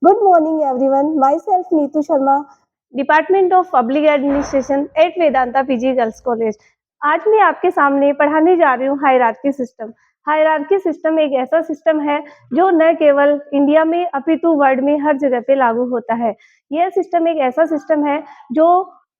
Good morning, everyone. Myself Neetu Sharma, Department of Public Administration at Vedanta PG Girls College. आज मैं आपके सामने पढ़ाने जा रही हूँ हायरार्की सिस्टम। हायरार्की सिस्टम एक ऐसा सिस्टम है जो न केवल इंडिया में अपितु वर्ल्ड में हर जगह पे लागू होता है। यह सिस्टम एक ऐसा सिस्टम है जो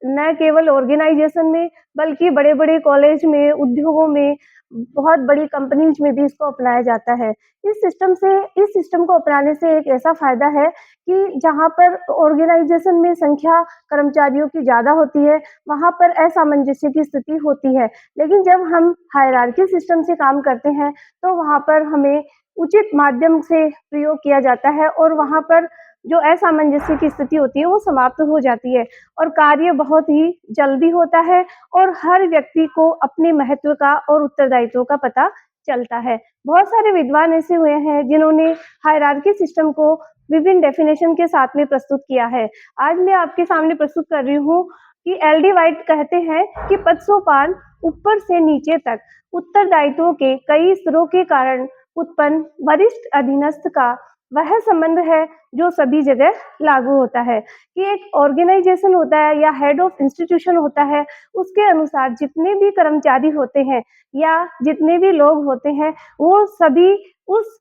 न केवल ऑर्गेनाइजेशन में बल्कि बड़े-बड़े कॉलेज में, उद्योगों में, बहुत बड़ी कंपनीज में भी इसको अपनाया जाता है। इस सिस्टम को अपनाने से एक ऐसा फायदा है कि जहाँ पर ऑर्गेनाइजेशन में संख्या कर्मचारियों की ज़्यादा होती है, वहाँ पर असामंजस्य की स्थिति होती है। लेकिन जब हम हायरार्की सिस्टम से काम करते हैं, तो वहाँ पर हमें उचित माध्यम से प्रयोग किया जाता है और वहाँ पर जो असामंजस्य की स्थिति होती है, वो समाप्त हो जाती है और कार्य बहुत ही जल्दी होता है और हर व्यक्ति को अपने महत्व का और उत्तरदायित्व का पता चलता है। बहुत सारे विद्वान ऐसे हुए हैं जिन्होंने हायरार्की सिस्टम को विभिन्न डेफिनेशन के साथ में प्रस्तुत किया है। आज मैं आपके सामने प्रस्तुत कर रही हूँ कि एल.डी. व्हाइट कहते हैं कि पदसोपान ऊपर से नीचे तक उत्तरदायित्वों के कई स्तरों के कारण उत्पन्न वरिष्ठ अधीनस्थ का वह संबंध है जो सभी जगह लागू होता है कि एक ऑर्गेनाइजेशन होता है या हेड ऑफ इंस्टीट्यूशन होता है, उसके अनुसार जितने भी कर्मचारी होते हैं या जितने भी लोग होते हैं, वो सभी उस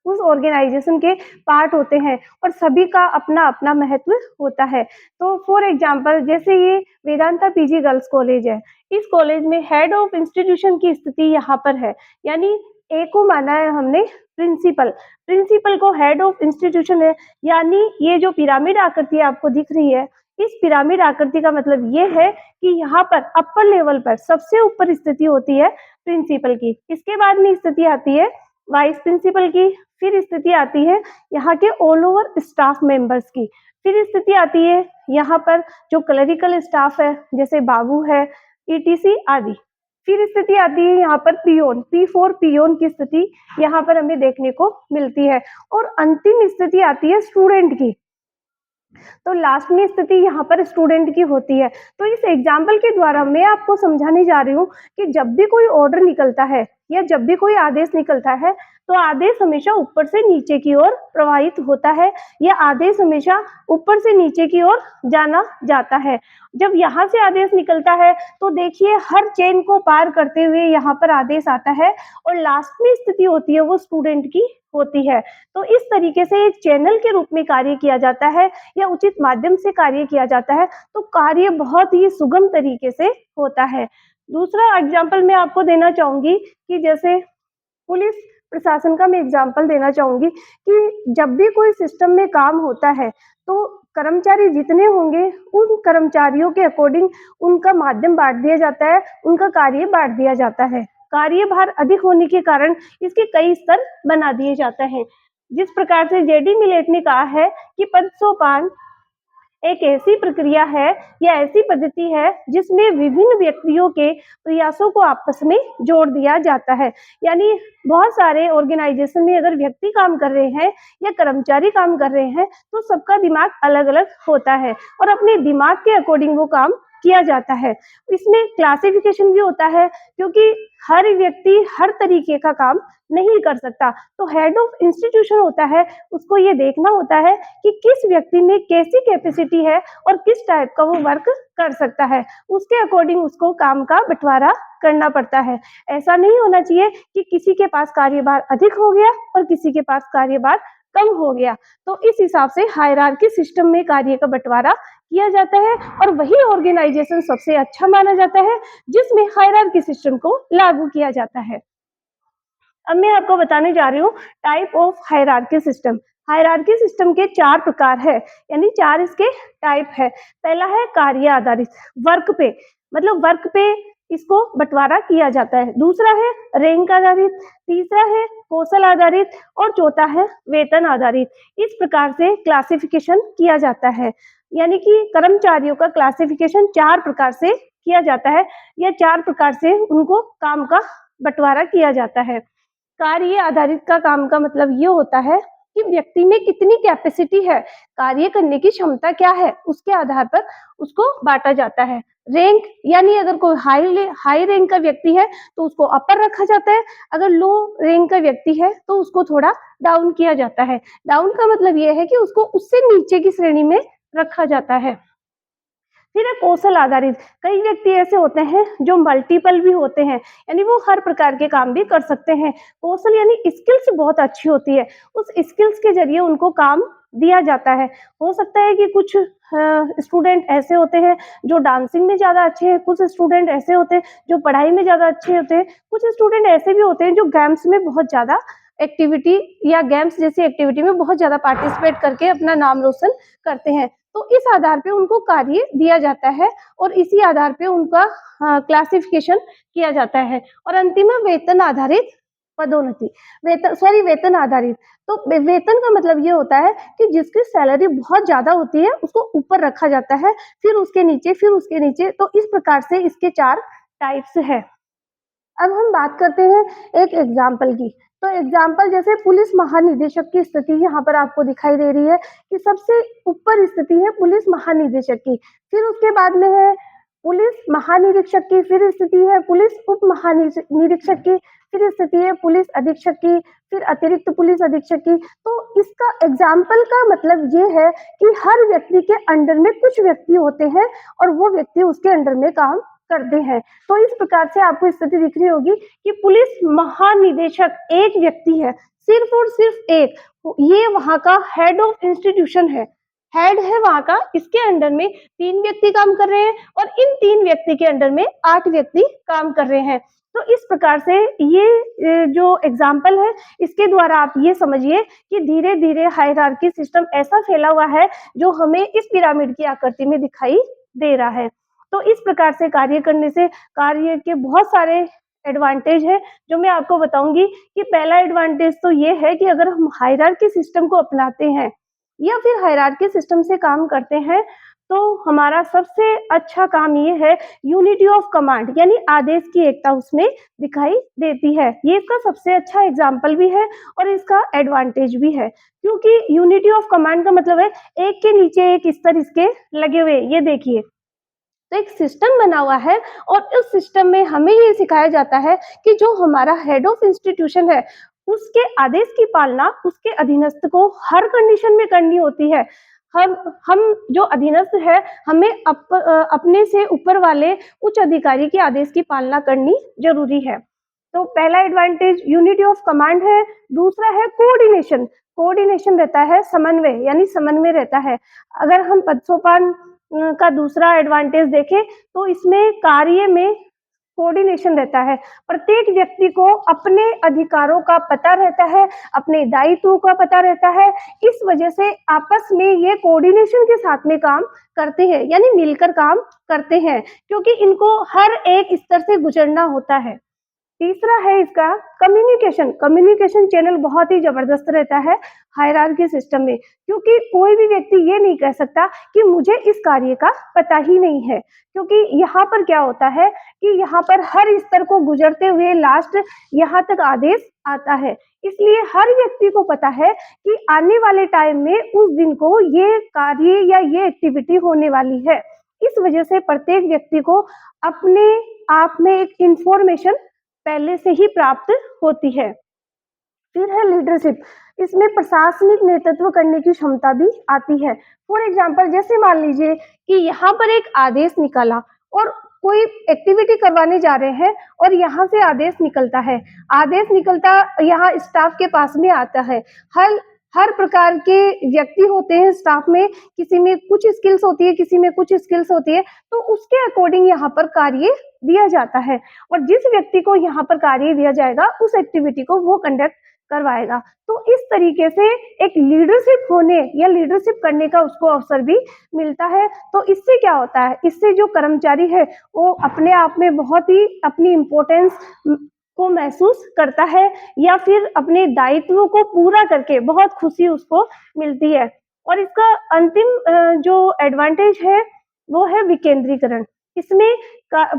उस ऑर्गेनाइजेशन के पार्ट होते हैं और सभी का अपना-अपना महत्व होता है। तो फॉर एग्जांपल जैसे ये वेदांता पीजी गर्ल्स कॉलेज है, इस कॉलेज में हेड ऑफ इंस्टीट्यूशन की स्थिति यहाँ पर है, यानी ए को माना है हमने प्रिंसिपल, प्रिंसिपल को हेड ऑफ इंस्टीट्यूशन है, यानी ये जो पिरामिड आकृति आपको दिख रही है, इस पिरामिड आकृति का मतलब ये है कि यहाँ पर अपर लेवल पर सबसे ऊपर स्थिति होती है प्रिंसिपल की, इसके बाद में स्थिति आती है वाइस प्रिंसिपल की, फिर स्थिति आती है यहाँ के ऑल ओवर स्टाफ मेंबर्स की, फिर स्थिति आती है यहाँ पर जो क्लरिकल स्टाफ है जैसे बाबू है, ईटीसी आदि। फिर स्थिति आती है यहाँ पर पियोन, P4 पियोन की स्थिति यहाँ पर हमें देखने को मिलती है और अंतिम स्थिति आती है स्टूडेंट की। तो लास्ट में स्थिति यहाँ पर स्टूडेंट की होती है। तो इस एग्जाम्पल के द्वारा मैं आपको समझाने जा रही हूँ कि जब भी कोई ऑर्डर निकलता है या जब भी कोई आदेश निकलता है, तो आदेश हमेशा ऊपर से नीचे की ओर प्रवाहित होता है या आदेश हमेशा ऊपर से नीचे की ओर जाना जाता है। जब यहाँ से आदेश निकलता है तो देखिए हर चेन को पार करते हुए यहाँ पर आदेश आता है और लास्ट में स्थिति होती है वो स्टूडेंट की होती है। तो इस तरीके से एक चैनल के रूप में कार्य किया जाता है या उचित माध्यम से कार्य किया जाता है, तो कार्य बहुत ही सुगम तरीके से होता है। दूसरा एग्जाम्पल मैं आपको देना चाहूंगी कि जैसे पुलिस प्रशासन का मैं एग्जाम्पल देना चाहूंगी कि जब भी कोई सिस्टम में काम होता है तो कर्मचारी जितने होंगे उन कर्मचारियों के अकॉर्डिंग उनका माध्यम बांट दिया जाता है, उनका कार्य बांट दिया जाता है। कार्यभार अधिक होने के कारण इसके कई स्तर बना दिए जाते हैं। जिस प्रकार से जेडी मिलेट ने कहा है कि पदसोपान एक ऐसी प्रक्रिया है या ऐसी पद्धति है जिसमें विभिन्न व्यक्तियों के प्रयासों को आपस में जोड़ दिया जाता है। यानी बहुत सारे ऑर्गेनाइजेशन में अगर व्यक्ति काम कर रहे हैं या कर्मचारी काम कर रहे हैं, तो सबका दिमाग अलग-अलग होता है और अपने दिमाग के अकॉर्डिंग वो काम किया जाता है। इसमें क्लासिफिकेशन भी होता है क्योंकि हर व्यक्ति हर तरीके का काम नहीं कर सकता। तो हेड ऑफ इंस्टीट्यूशन होता है, उसको ये देखना होता है कि किस व्यक्ति में कैसी कैपेसिटी है और किस टाइप का वो वर्क कर सकता है, उसके अकॉर्डिंग उसको काम का बंटवारा करना पड़ता है। ऐसा नहीं होना चाहिए कि किसी के पास कार्यभार अधिक हो गया और किसी के पास कार्यभार कम हो गया। तो इस हिसाब से हायरार्की सिस्टम में कार्य का बंटवारा किया जाता है और वही ऑर्गेनाइजेशन सबसे अच्छा माना जाता है जिसमें हायरार्की सिस्टम को लागू किया जाता है। अब मैं आपको बताने जा रही हूँ type of hierarchy system. Hierarchy system के 4 प्रकार है, यानी 4 इसके टाइप है। पहला है कार्य आधारित, वर्क पे, मतलब वर्क पे इसको बंटवारा किया जाता है। दूसरा है रैंक आधारित, तीसरा है कौशल आधारित और चौथा है वेतन आधारित। इस प्रकार से क्लासिफिकेशन किया जाता है, यानी कि कर्मचारियों का क्लासिफिकेशन 4 प्रकार से किया जाता है या 4 प्रकार से उनको काम का बंटवारा किया जाता है। कार्य आधारित का काम का मतलब ये होता है कि व्यक्ति में कितनी कैपेसिटी है, कार्य करने की क्षमता क्या है, उसके आधार पर उसको बांटा जाता है। रैंक यानी अगर कोई हाई रैंक का व्यक्ति है तो उसको अपर रखा जाता है, अगर लो रैंक का व्यक्ति है तो उसको थोड़ा डाउन किया जाता है। डाउन का मतलब ये है कि उसको उससे नीचे की श्रेणी में रखा जाता है। फिर है कौशल आधारित। कई व्यक्ति ऐसे होते हैं जो मल्टीपल भी होते हैं, यानी वो हर प्रकार के काम भी कर सकते हैं। कौशल यानी स्किल्स बहुत अच्छी होती है, उस स्किल्स के जरिए उनको काम दिया जाता है। हो सकता है कि कुछ स्टूडेंट ऐसे होते हैं जो डांसिंग में ज़्यादा अच्छे हैं, कुछ स्टूडेंट ऐसे होते हैं जो पढ़ाई में ज़्यादा अच्छे होते हैं, कुछ स्टूडेंट ऐसे भी होते हैं जो गेम्स में बहुत ज़्यादा एक्टिविटी या गेम्स जैसी एक्टिविटी में बहुत ज़्यादा पार्टिसिपेट करके अपना नाम रोशन करते हैं। तो इस आधार पे उनको कार्य दिया जाता है और इसी आधार पे उनका क्लासिफिकेशन किया जाता है। और अंतिम है वेतन आधारित पदोन्नति। वेतन आधारित। तो वेतन का मतलब ये होता है कि जिसकी सैलरी बहुत ज़्यादा होती है उसको ऊपर रखा जाता है, फिर उसके नीचे, फिर उसके नीचे। तो इस प्रकार से इसके 4 टाइप्स हैं। अब हम बात करते हैं एक एग्जाम्पल की। तो एग्जाम्पल जैसे पुलिस महानिदेशक की स्थिति यहाँ पर आपको दिखाई दे रही है कि सबसे ऊपर स्थिति है पुलिस महानिदेशक की, फिर उसके बाद में है पुलिस महानिरीक्षक की, फिर स्थिति है पुलिस उप महानिरीक्षक की, फिर स्थिति है पुलिस अधीक्षक की, फिर अतिरिक्त पुलिस अधीक्षक की। तो इसका एग्जाम्पल का मतलब ये है कि हर व्यक्ति के अंडर में कुछ व्यक्ति होते हैं और वो व्यक्ति उसके अंडर में काम करते हैं। तो इस प्रकार से आपको स्थिति दिख रही होगी कि पुलिस महानिदेशक एक व्यक्ति है, सिर्फ और सिर्फ एक। ये वहां का हेड ऑफ इंस्टीट्यूशन है, हेड है वहां का। इसके अंडर में 3 व्यक्ति काम कर रहे हैं और इन 3 व्यक्ति के अंडर में 8 व्यक्ति काम कर रहे हैं। तो इस प्रकार से ये जो एग्जाम्पल है इसके द्वारा आप ये समझिए कि धीरे धीरे हायरार्की सिस्टम ऐसा फैला हुआ है जो हमें इस पिरामिड की आकृति में दिखाई दे रहा है। तो इस प्रकार से कार्य करने से कार्य के बहुत सारे एडवांटेज है जो मैं आपको बताऊंगी कि पहला एडवांटेज तो ये है कि अगर हम हायरार्की सिस्टम को अपनाते हैं या फिर हायरार्की सिस्टम से काम करते हैं तो हमारा सबसे अच्छा काम ये है यूनिटी ऑफ कमांड, यानी आदेश की एकता उसमें दिखाई देती है। ये इसका सबसे अच्छा एग्जाम्पल भी है और इसका एडवांटेज भी है, क्योंकि यूनिटी ऑफ कमांड का मतलब है एक के नीचे एक स्तर इसके लगे हुए। ये देखिए, तो एक सिस्टम बना हुआ है और उस सिस्टम में हमें ये सिखाया जाता है कि जो हमारा हेड ऑफ इंस्टीट्यूशन है उसके आदेश की पालना उसके अधीनस्थ को हर कंडीशन में करनी होती है। हम जो अधीनस्थ है हमें अपने से ऊपर वाले उच्च अधिकारी के आदेश की पालना करनी जरूरी है। तो पहला एडवांटेज यूनिटी ऑफ कमांड है। दूसरा है कोऑर्डिनेशन। कोऑर्डिनेशन रहता है समन्वय, यानी समन्वय रहता है। अगर हम पदसोपान का दूसरा एडवांटेज देखें तो इसमें कार्य में कोऑर्डिनेशन रहता है। प्रत्येक व्यक्ति को अपने अधिकारों का पता रहता है, अपने दायित्वों का पता रहता है। इस वजह से आपस में ये कोऑर्डिनेशन के साथ में काम करते हैं, यानी मिलकर काम करते हैं, क्योंकि इनको हर एक स्तर से गुजरना होता है। तीसरा है इसका कम्युनिकेशन। कम्युनिकेशन चैनल बहुत ही जबरदस्त रहता है हायरार्की सिस्टम में, क्योंकि कोई भी व्यक्ति ये नहीं कह सकता कि मुझे इस कार्य का पता ही नहीं है, क्योंकि यहाँ पर क्या होता है कि यहाँ पर हर स्तर को गुजरते हुए लास्ट यहाँ तक आदेश आता है। इसलिए हर व्यक्ति को पता है कि आने वाले टाइम में उस दिन को ये कार्य या ये एक्टिविटी होने वाली है। इस वजह से प्रत्येक व्यक्ति को अपने आप में एक इंफॉर्मेशन पहले से ही प्राप्त होती है। फिर है लीडरशिप। इसमें प्रशासनिक नेतृत्व करने की क्षमता भी आती है। फॉर एग्जाम्पल, जैसे मान लीजिए कि यहाँ पर एक आदेश निकला और कोई एक्टिविटी करवाने जा रहे हैं और यहाँ से आदेश निकलता है। आदेश निकलता यहाँ स्टाफ के पास में आता है। हर हर प्रकार के व्यक्ति होते हैं स्टाफ में, किसी में कुछ स्किल्स होती है, किसी में कुछ स्किल्स होती है, तो उसके अकॉर्डिंग यहाँ पर कार्य दिया जाता है और जिस व्यक्ति को यहाँ पर कार्य दिया जाएगा उस एक्टिविटी को वो कंडक्ट करवाएगा। तो इस तरीके से एक लीडरशिप होने या लीडरशिप करने का उसको अवसर भी मिलता है। तो इससे क्या होता है, इससे जो कर्मचारी है वो अपने आप में बहुत ही अपनी इम्पोर्टेंस को महसूस करता है या फिर अपने दायित्वों को पूरा करके बहुत खुशी उसको मिलती है। और इसका अंतिम जो एडवांटेज है वो है विकेंद्रीकरण। इसमें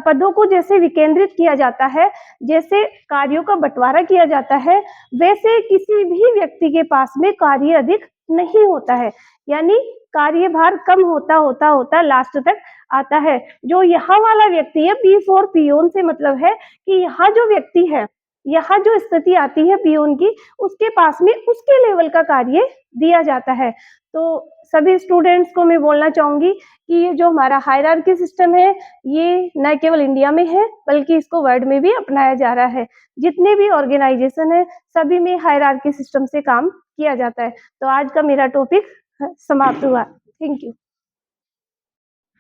पदों को जैसे विकेंद्रित किया जाता है, जैसे कार्यों का बंटवारा किया जाता है, वैसे किसी भी व्यक्ति के पास में कार्य अधिक नहीं होता है, यानी कार्यभार कम होता होता होता लास्ट तक आता है। जो यहाँ वाला व्यक्ति है पी फॉर पियोन से मतलब है कि यहाँ जो व्यक्ति है, यहाँ जो स्थिति आती है पियोन की, उसके पास में उसके लेवल का कार्य दिया जाता है। तो सभी स्टूडेंट्स को मैं बोलना चाहूंगी कि ये जो हमारा हायरार्की सिस्टम है, ये न केवल इंडिया में है बल्कि इसको वर्ल्ड में भी अपनाया जा रहा है। जितने भी ऑर्गेनाइजेशन है सभी में हायरार्की सिस्टम से काम किया जाता है। तो आज का मेरा टॉपिक समाप्त हुआ। Thank you.